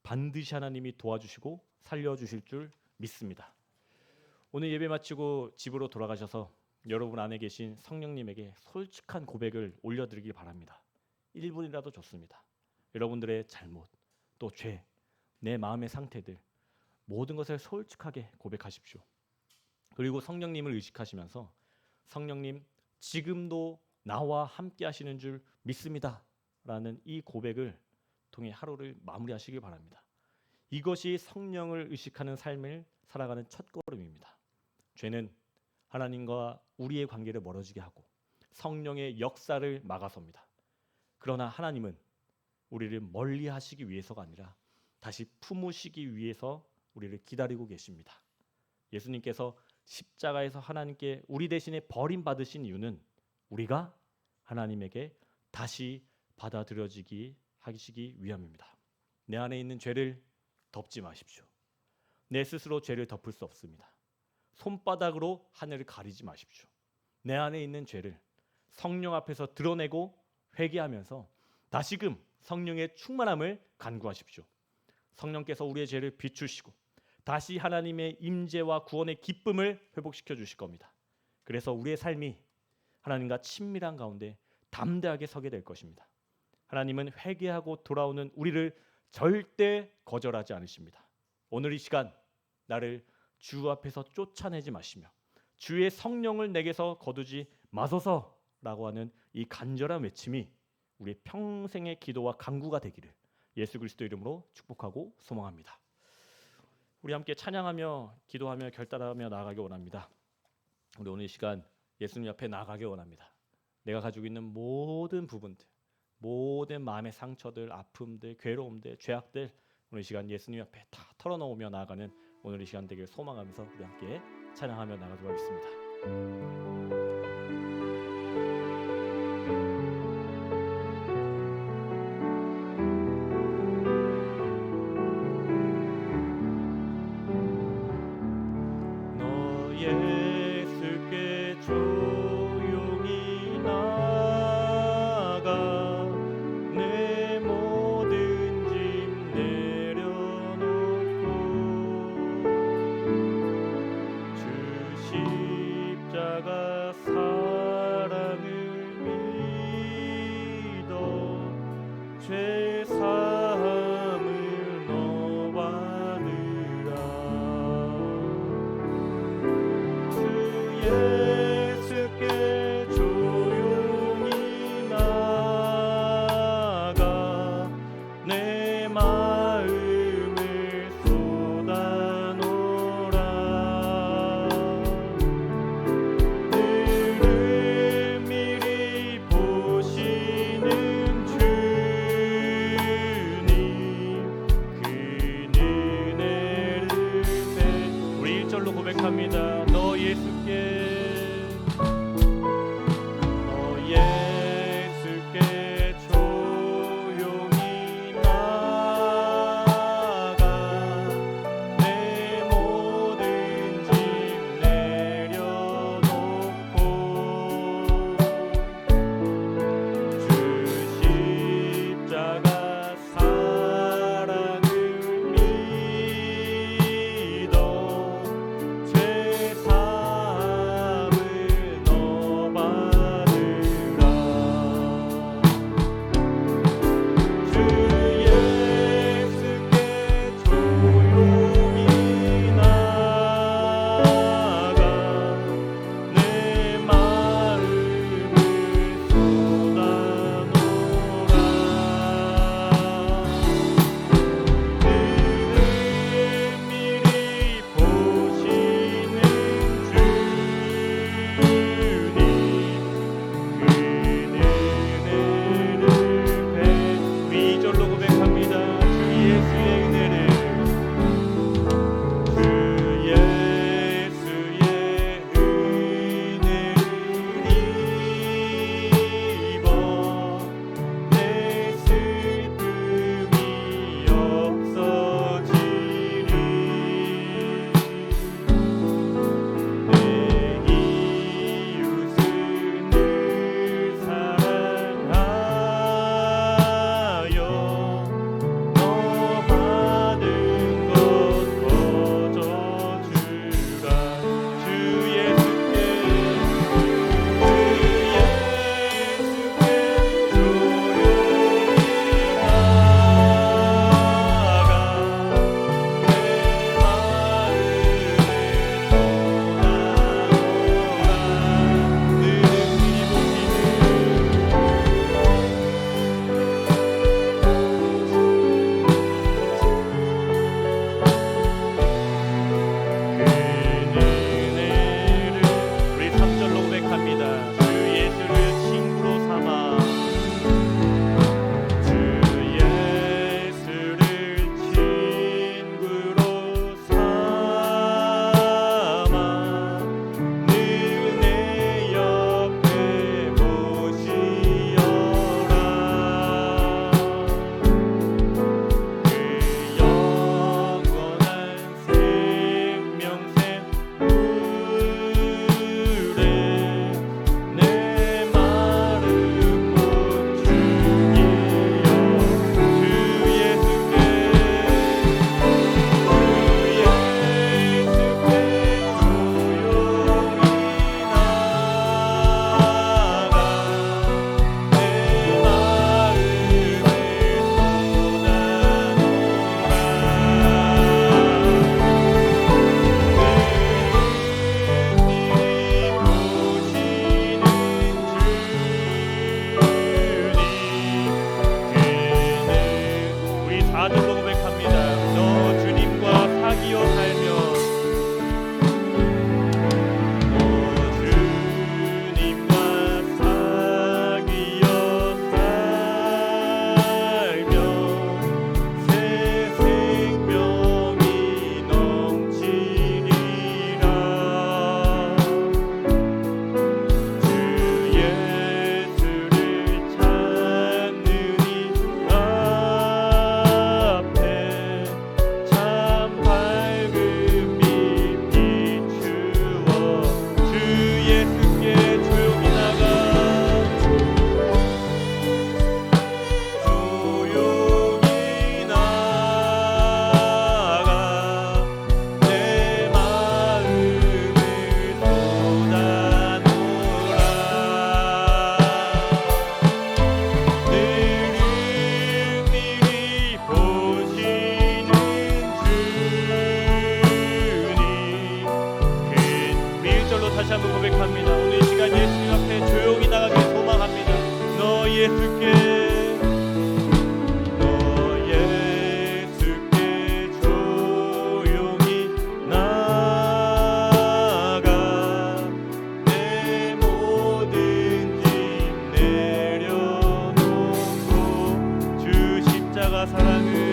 반드시 하나님이 도와주시고 살려주실 줄 믿습니다. 오늘 예배 마치고 집으로 돌아가셔서 여러분 안에 계신 성령님에게 솔직한 고백을 올려드리길 바랍니다. 1분이라도 좋습니다. 여러분들의 잘못, 또 죄, 내 마음의 상태들 모든 것을 솔직하게 고백하십시오. 그리고 성령님을 의식하시면서 성령님 지금도 나와 함께 하시는 줄 믿습니다 라는 이 고백을 통해 하루를 마무리하시길 바랍니다. 이것이 성령을 의식하는 삶을 살아가는 첫걸음입니다. 죄는 하나님과 우리의 관계를 멀어지게 하고 성령의 역사를 막아섭니다. 그러나 하나님은 우리를 멀리 하시기 위해서가 아니라 다시 품으시기 위해서 우리를 기다리고 계십니다. 예수님께서 십자가에서 하나님께 우리 대신에 버림받으신 이유는 우리가 하나님에게 다시 받아들여지기 하시기 위함입니다. 내 안에 있는 죄를 덮지 마십시오. 내 스스로 죄를 덮을 수 없습니다. 손바닥으로 하늘을 가리지 마십시오. 내 안에 있는 죄를 성령 앞에서 드러내고 회개하면서 다시금 성령의 충만함을 간구하십시오. 성령께서 우리의 죄를 비추시고 다시 하나님의 임재와 구원의 기쁨을 회복시켜 주실 겁니다. 그래서 우리의 삶이 하나님과 친밀한 가운데 담대하게 서게 될 것입니다. 하나님은 회개하고 돌아오는 우리를 절대 거절하지 않으십니다. 오늘 이 시간 나를 주 앞에서 쫓아내지 마시며 주의 성령을 내게서 거두지 마소서라고 하는 이 간절한 외침이 우리의 평생의 기도와 간구가 되기를 예수 그리스도 이름으로 축복하고 소망합니다. 우리 함께 찬양하며 기도하며 결단하며 나아가기 원합니다. 우리 오늘 이 시간 예수님 앞에 나아가기 원합니다. 내가 가지고 있는 모든 부분들, 모든 마음의 상처들, 아픔들, 괴로움들, 죄악들 오늘 이 시간 예수님 앞에 다 털어놓으며 나아가는 오늘 이 시간 되길 소망하면서 우리 함께 찬양하며 나가도록 하겠습니다. 너 예수께 조용히 나가 내 모든 짐 내려놓고 주 십자가 사랑을 믿어 죄 사함을 너 받으라. 주 예수께 조용히 나가 내 마음을 쏟아놓으라. 늘은 미리 보시는 주님 그 은혜를 우리 1절로 고백합니다. 너 예수께 조용히 나가 내 모든 짐 내려놓고 주 십자가 사랑을 믿어 죄 사함을 다시 한번 고백합니다. 오늘 이 시간 예수님 앞에 조용히 나가길 소망합니다. 너 예수께 조용히 나가 내 모든 짐 내려놓고 주 십자가 사랑을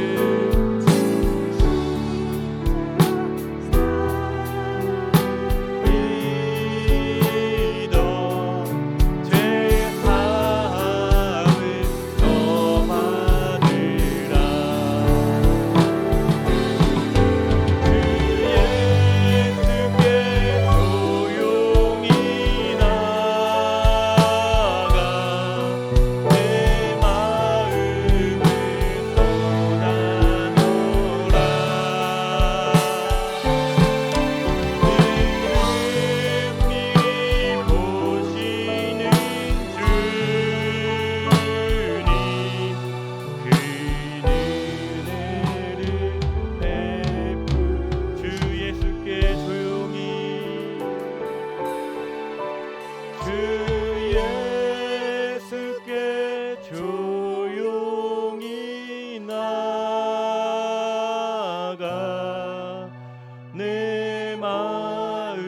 내 마음을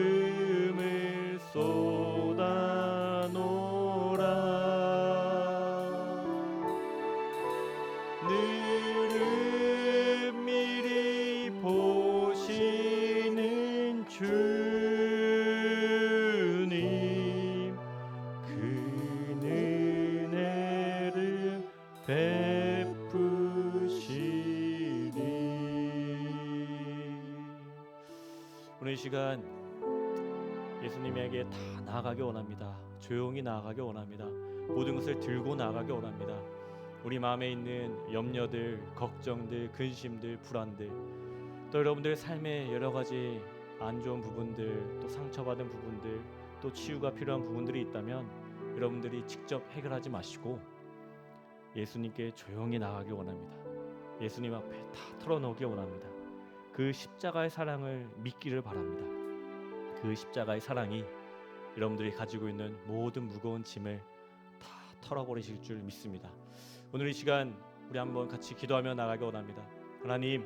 쏟아놓으라. 늘은 미리 보시는 주님 그 은혜를 베푸시리. 오늘 이 시간 예수님에게 다 나아가기 원합니다. 조용히 나아가기 원합니다. 모든 것을 들고 나아가기 원합니다. 우리 마음에 있는 염려들, 걱정들, 근심들, 불안들, 또 여러분들 삶의 여러 가지 안 좋은 부분들, 또 상처받은 부분들, 또 치유가 필요한 부분들이 있다면 여러분들이 직접 해결하지 마시고 예수님께 조용히 나아가기 원합니다. 예수님 앞에 다 털어놓기 원합니다. 그 십자가의 사랑을 믿기를 바랍니다. 그 십자가의 사랑이 여러분들이 가지고 있는 모든 무거운 짐을 다 털어버리실 줄 믿습니다. 오늘 이 시간 우리 한번 같이 기도하며 나가기 원합니다. 하나님,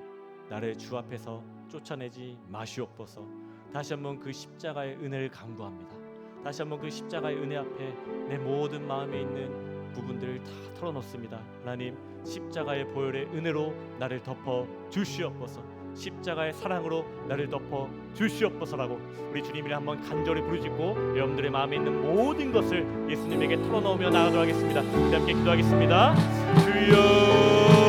나를 주 앞에서 쫓아내지 마시옵소서. 다시 한번 그 십자가의 은혜를 간구합니다. 다시 한번 그 십자가의 은혜 앞에 내 모든 마음에 있는 부분들을 다 털어놓습니다. 하나님, 십자가의 보혈의 은혜로 나를 덮어 주시옵소서. 십자가의 사랑으로 나를 덮어 주시옵소서라고 우리 주님이 한번 간절히 부르짖고 여러분들의 마음에 있는 모든 것을 예수님에게 털어놓으며 나가도록 하겠습니다. 우리 함께 기도하겠습니다. 주여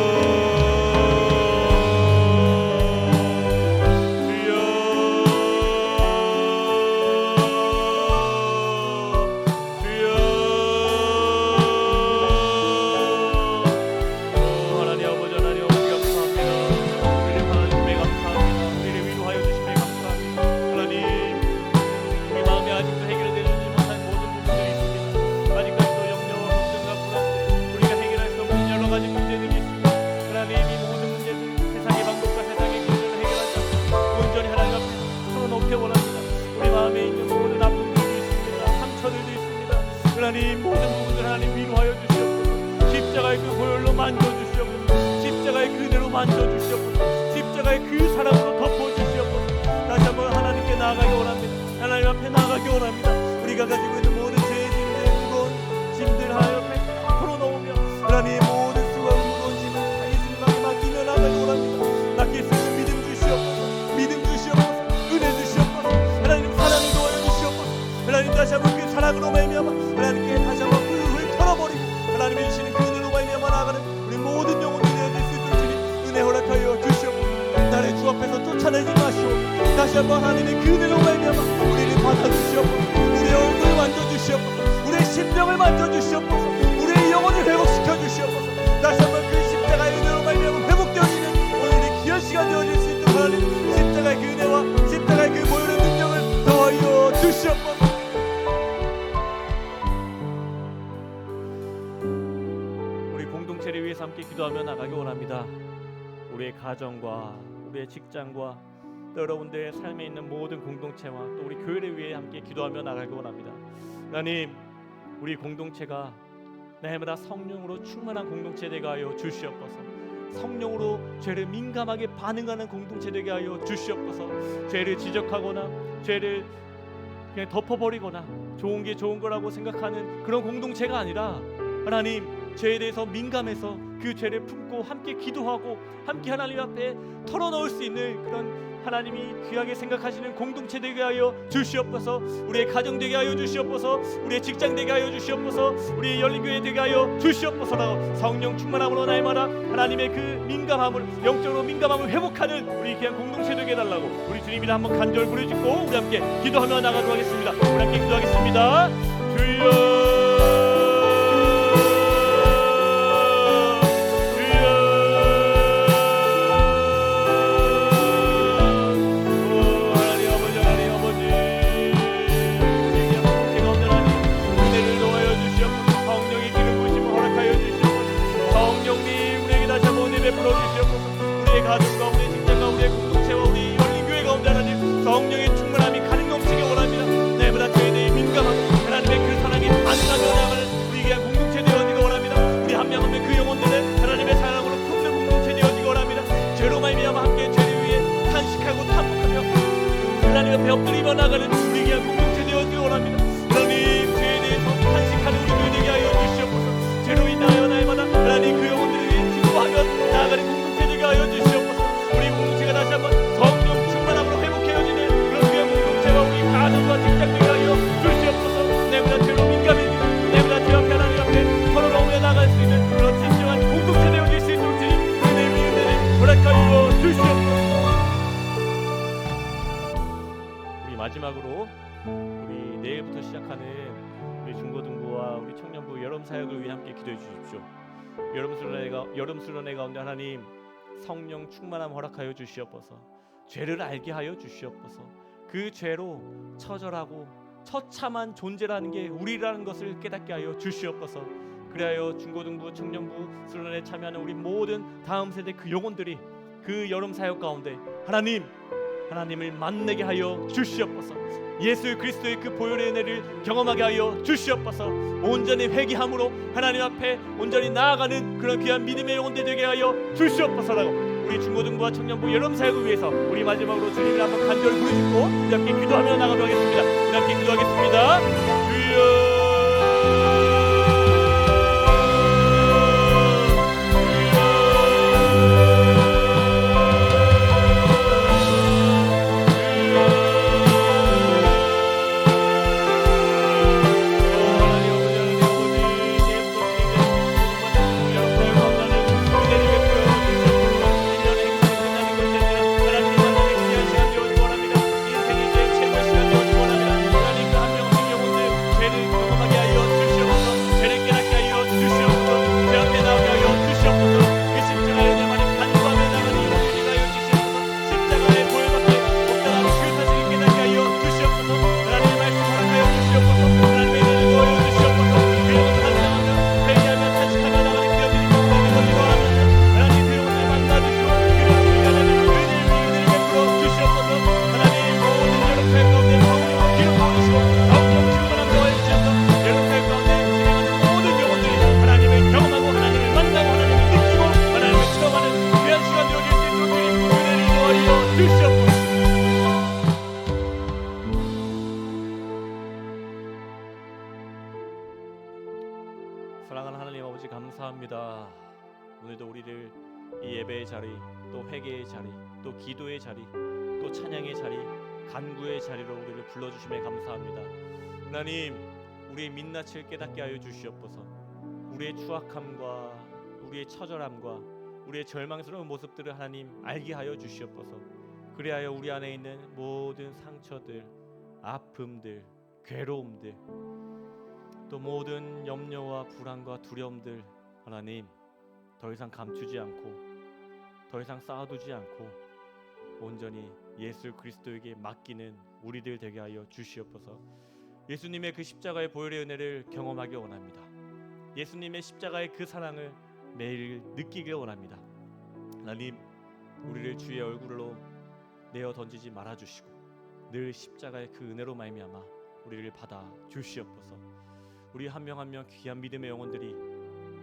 하나님, 모든 부분들 하나님 위로하여 주시옵소서. 십자가의 그 보혈로 만져주시옵소서. 십자가의 그 은혜로 만져주시옵소서. 십자가의 그 사랑으로 덮어주시옵소서. 다시 한번 하나님께 나아가기 원합니다. 하나님 앞에 나아가기 원합니다. 우리가 가지고 있는 모든 죄의 짐들, 무거운 짐들 하나님 앞에 털어놓으며 하나님 모든 수고하고 무거운 짐을 다 예수님 앞에 맡기며 나아가기 원합니다. 맡길 수 있는 믿음 주시옵소서. 믿음 주시옵소서. 은혜 주시옵소서. 하나님 사랑을 도와여 주시옵소서. 하나님 다시 한번 그 사랑으로 말미암아 하나님께 다시 한번 훌훌 털어버리고 하나님이 주시는 그 은혜로 말미암아 나아가는 우리 모든 영혼들이 되어질 수 있도록 주님 은혜 허락하여 주시옵소서. 나를 주 앞에서 쫓아내지 마시오. 다시 한번 하나님의 그 은혜로 말미암아 우리를 받아주시옵소서. 우리의 얼굴을 만져주시옵소서. 우리의 심령을 만져주시옵소서. 우리의 영혼을 회복시켜 주시옵소서. 다시 한번 그 십자가의 은혜로 말미암아 회복되어지는 오늘의 귀한 시간 되어질 수 있도록 하나님 십자가의 그 은혜와 십자가의 그 보혈의 능력을 더하여 주시옵소서. 공동체를 위해서 함께 기도하며 나가기 원합니다. 우리의 가정과 우리의 직장과 또 여러분들의 삶에 있는 모든 공동체와 또 우리 교회를 위해 함께 기도하며 나가기 원합니다. 하나님, 우리 공동체가 날마다 성령으로 충만한 공동체 되게 하여 주시옵소서. 성령으로 죄를 민감하게 반응하는 공동체 되게 하여 주시옵소서. 죄를 지적하거나 죄를 그냥 덮어버리거나 좋은 게 좋은 거라고 생각하는 그런 공동체가 아니라, 하나님, 죄에 대해서 민감해서 그 죄를 품고 함께 기도하고 함께 하나님 앞에 털어놓을 수 있는 그런 하나님이 귀하게 생각하시는 공동체 되게 하여 주시옵소서. 우리의 가정 되게 하여 주시옵소서. 우리의 직장 되게 하여 주시옵소서. 우리의 열린교회 되게 하여 주시옵소서. 성령 충만함으로 날마다 하나님의 그 민감함을, 영적으로 민감함을 회복하는 우리 귀한 공동체 되게 해달라고 우리 주님이라 한번 간절 부르짖고 우리 함께 기도하며 나가도록 하겠습니다. 우리 함께 기도하겠습니다. 주여, 우리의 가정과 우리의 직장과 우리의 공동체와 우리 열린교회 가운데 하나님 성령의 충만함이 가득 넘치기 원합니다. 내보다 죄에 대해 민감하고 하나님의 그 사랑이 반응하며 나가는 우리 귀한 공동체 되어지기 원합니다. 우리 한 명 한 명 그 영혼들을 하나님의 사랑으로 품는 공동체 되어지기 원합니다. 죄로 말미암아 함께 죄를 위해 탄식하고 탐복하며 하나님의 배 엎드리며 나가는 우리 귀한 공동체 되어지기 원합니다. 하나님, 죄에 대해서 탄식하는 우리들 되게 하여 주시옵소서. 죄로 인하여 날마다 하나님 그 영혼들을 위해 기도하며 나아가는 공동체 되게 하여 주시옵소서. 우리 공동체가 다시 한번 성령 충만함으로 회복해지는 그런 귀한 공동체와 우리 가정과 직장 되게 하여 주시옵소서. 내보다 죄로 민감해지고 내보다 죄 앞에 하나님 앞에 털어놓으며 나갈 수 있는 그런 진정한 공동체 되어질 수 있도록 주님 은혜를 허락하여 주시옵소서. 우리 마지막으로 우리 내일부터 시작하는 우리 중고등부와 우리 청년부 여름 사역을 위해 함께 기도해 주십시오. 여름 수련회 가운데 하나님 성령 충만함 허락하여 주시옵소서. 죄를 알게 하여 주시옵소서. 그 죄로 처절하고 처참한 존재라는 게 우리라는 것을 깨닫게 하여 주시옵소서. 그리하여 중고등부 청년부 수련회에 참여하는 우리 모든 다음 세대 그 영혼들이 그 여름 사역 가운데 하나님을 만나게 하여 주시옵소서. 예수 그리스도의 그 보혈의 은혜를 경험하게 하여 주시옵소서. 온전히 회개함으로 하나님 앞에 온전히 나아가는 그런 귀한 믿음의 영혼들 되게 하여 주시옵소서라고 우리 중고등부와 청년부 여름 사역을 위해서 우리 마지막으로 주님을 한번 간절히 부르짖고 우리 함께 기도하며 나가도록 하겠습니다. 우리 함께 기도하겠습니다. 주여, 사랑하는 하나님 아버지 감사합니다. 오늘도 우리를 이 예배의 자리, 또 회개의 자리, 또 기도의 자리, 또 찬양의 자리, 간구의 자리로 우리를 불러주심에 감사합니다. 하나님, 우리의 민낯을 깨닫게 하여 주시옵소서. 우리의 추악함과 우리의 처절함과 우리의 절망스러운 모습들을 하나님 알게 하여 주시옵소서. 그리하여 우리 안에 있는 모든 상처들, 아픔들, 괴로움들, 또 모든 염려와 불안과 두려움들 하나님 더 이상 감추지 않고 더 이상 쌓아두지 않고 온전히 예수 그리스도에게 맡기는 우리들 되게 하여 주시옵소서. 예수님의 그 십자가의 보혈의 은혜를 경험하기 원합니다. 예수님의 십자가의 그 사랑을 매일 느끼길 원합니다. 하나님, 우리를 주의 얼굴로 내어 던지지 말아 주시고 늘 십자가의 그 은혜로 말미암아 우리를 받아 주시옵소서. 우리 한 명 한 명 귀한 믿음의 영혼들이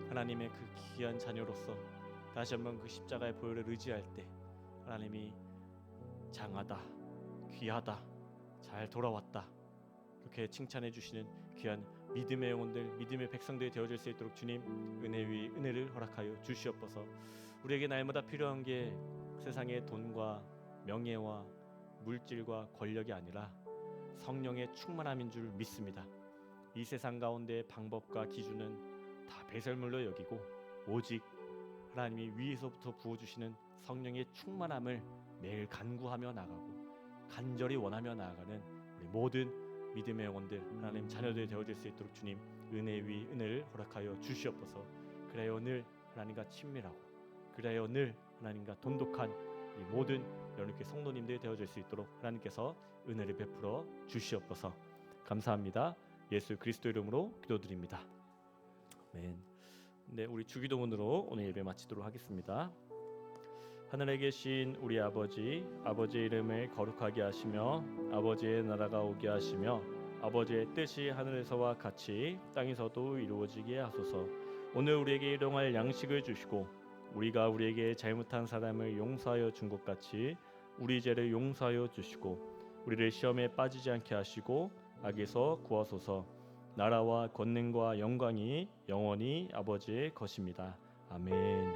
하나님의 그 귀한 자녀로서 다시 한번 그 십자가의 보혈을 의지할 때 하나님이 장하다, 귀하다, 잘 돌아왔다 그렇게 칭찬해 주시는 귀한 믿음의 영혼들, 믿음의 백성들이 되어질 수 있도록 주님 은혜 위 은혜를 허락하여 주시옵소서. 우리에게 날마다 필요한 게 세상의 돈과 명예와 물질과 권력이 아니라 성령의 충만함인 줄 믿습니다. 이 세상 가운데 방법과 기준은 다 배설물로 여기고 오직 하나님이 위에서부터 부어주시는 성령의 충만함을 매일 간구하며 나가고 간절히 원하며 나아가는 우리 모든 믿음의 영혼들 하나님 자녀들이 되어질 수 있도록 주님 은혜 위 은혜를 허락하여 주시옵소서. 그래요 늘 하나님과 친밀하고 그래요 늘 하나님과 돈독한 이 모든 여러분께 성도님들이 되어질 수 있도록 하나님께서 은혜를 베풀어 주시옵소서. 감사합니다. 예수 그리스도 이름으로 기도드립니다. 아멘. 네, 우리 주기도문으로 오늘 예배 마치도록 하겠습니다. 하늘에 계신 우리 아버지, 아버지의 이름을 거룩하게 하시며 아버지의 나라가 오게 하시며 아버지의 뜻이 하늘에서와 같이 땅에서도 이루어지게 하소서. 오늘 우리에게 일용할 양식을 주시고 우리가 우리에게 잘못한 사람을 용서하여 준 것 같이 우리 죄를 용서하여 주시고 우리를 시험에 빠지지 않게 하시고 악에서 구하소서. 나라와 권능과 영광이 영원히 아버지의 것입니다. 아멘.